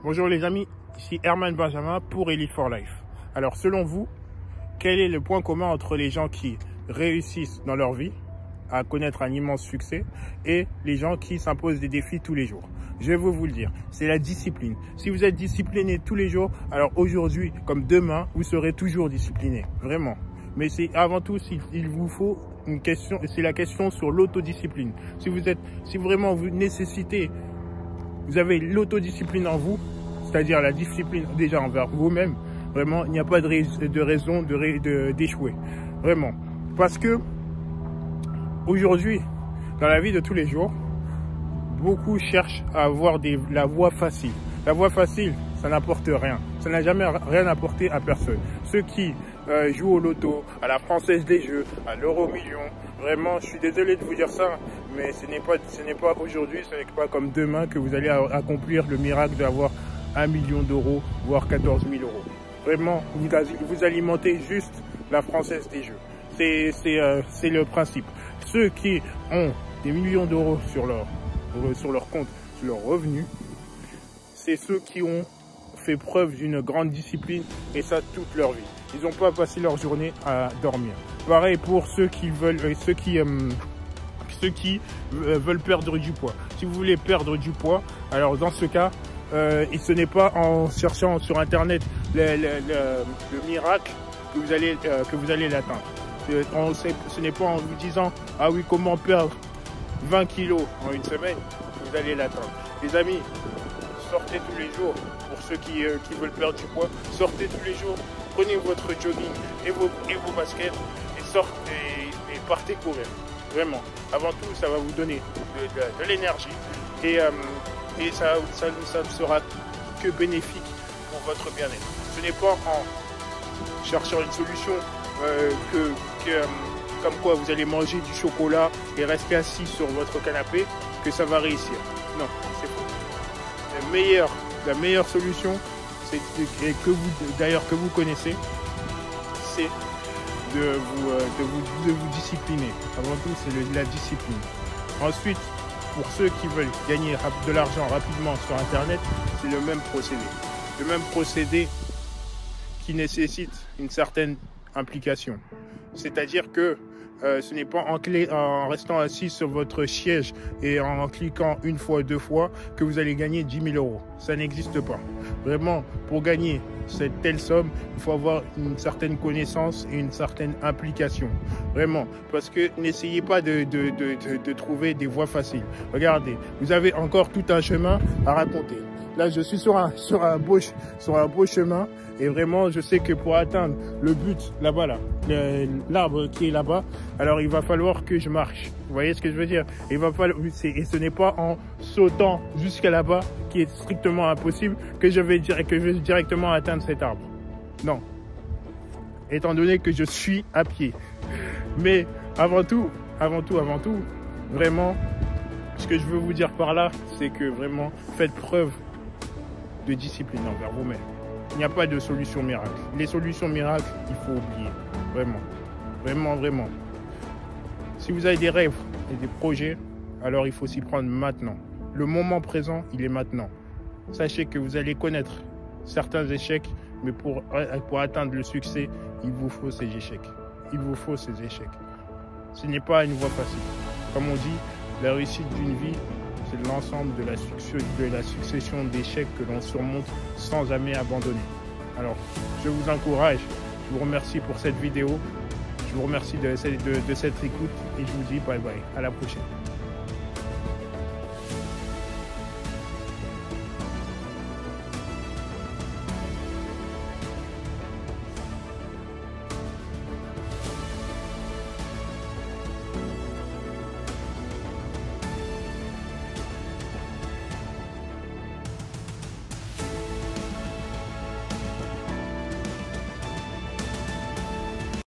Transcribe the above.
Bonjour les amis, ici Herman Benjamin pour Elite for Life. Alors selon vous, quel est le point commun entre les gens qui réussissent dans leur vie à connaître un immense succès et les gens qui s'imposent des défis tous les jours? Je vais vous le dire, c'est la discipline. Si vous êtes discipliné tous les jours, alors aujourd'hui comme demain, vous serez toujours discipliné, vraiment. Mais c'est avant tout, il vous faut une question, c'est la question sur l'autodiscipline. Si vraiment vous nécessitez, vous avez l'autodiscipline en vous, c'est-à-dire la discipline déjà envers vous-même, vraiment, il n'y a pas de raison d'échouer. Vraiment. Parce que aujourd'hui, dans la vie de tous les jours, beaucoup cherchent à avoir la voie facile. La voie facile, ça n'apporte rien. Ça n'a jamais rien apporté à personne. Ceux qui jouent au loto, à la Française des Jeux, à l'euro-million, vraiment, je suis désolé de vous dire ça, mais ce n'est pas aujourd'hui, ce n'est pas comme demain que vous allez accomplir le miracle d'avoir 1 million d'euros, voire 14 000 euros. Vraiment, vous alimentez juste la Française des Jeux. C'est le principe. Ceux qui ont des millions d'euros sur leur compte, sur leurs revenus, c'est ceux qui ont fait preuve d'une grande discipline et ça toute leur vie. Ils n'ont pas passé leur journée à dormir. Pareil pour ceux qui veulent perdre du poids. Si vous voulez perdre du poids, alors dans ce cas, et ce n'est pas en cherchant sur internet le miracle que vous allez l'atteindre. Ce n'est pas en vous disant ah oui, comment perdre 20 kilos en une semaine que vous allez l'atteindre. Les amis, sortez tous les jours. Pour ceux qui veulent perdre du poids, sortez tous les jours, prenez votre jogging et vos baskets et sortez et partez courir. Vraiment. Avant tout, ça va vous donner de l'énergie et ça ne sera que bénéfique pour votre bien-être. Ce n'est pas en cherchant une solution comme quoi vous allez manger du chocolat et rester assis sur votre canapé que ça va réussir. Non, c'est faux. La meilleure solution, c'est que vous connaissez, c'est de vous discipliner. Avant tout, c'est la discipline. Ensuite, pour ceux qui veulent gagner de l'argent rapidement sur Internet, c'est le même procédé. Le même procédé qui nécessite une certaine implication. C'est-à-dire que ce n'est pas en restant assis sur votre siège et en cliquant une fois, deux fois que vous allez gagner 10 000 euros. Ça n'existe pas. Vraiment, pour gagner cette telle somme, il faut avoir une certaine connaissance et une certaine implication. Vraiment, parce que n'essayez pas de trouver des voies faciles. Regardez, vous avez encore tout un chemin à raconter. Là, je suis sur un beau chemin et vraiment, je sais que pour atteindre le but là-bas, l'arbre qui est là-bas, alors il va falloir que je marche. Vous voyez ce que je veux dire? Et ce n'est pas en sautant jusqu'à là-bas, qui est strictement impossible, que je vais directement atteindre cet arbre. Non. Étant donné que je suis à pied. Mais avant tout, vraiment, ce que je veux vous dire par là, c'est que vraiment, faites preuve de discipline envers vous-même. Il n'y a pas de solution miracle. Les solutions miracles, il faut oublier. Vraiment. Vraiment, vraiment. Si vous avez des rêves et des projets, alors il faut s'y prendre maintenant. Le moment présent, il est maintenant. Sachez que vous allez connaître certains échecs, mais pour atteindre le succès, il vous faut ces échecs. Il vous faut ces échecs. Ce n'est pas une voie facile. Comme on dit, la réussite d'une vie, c'est l'ensemble de la succession d'échecs que l'on surmonte sans jamais abandonner. Alors, je vous encourage, je vous remercie pour cette vidéo, je vous remercie de cette écoute et je vous dis bye bye, à la prochaine.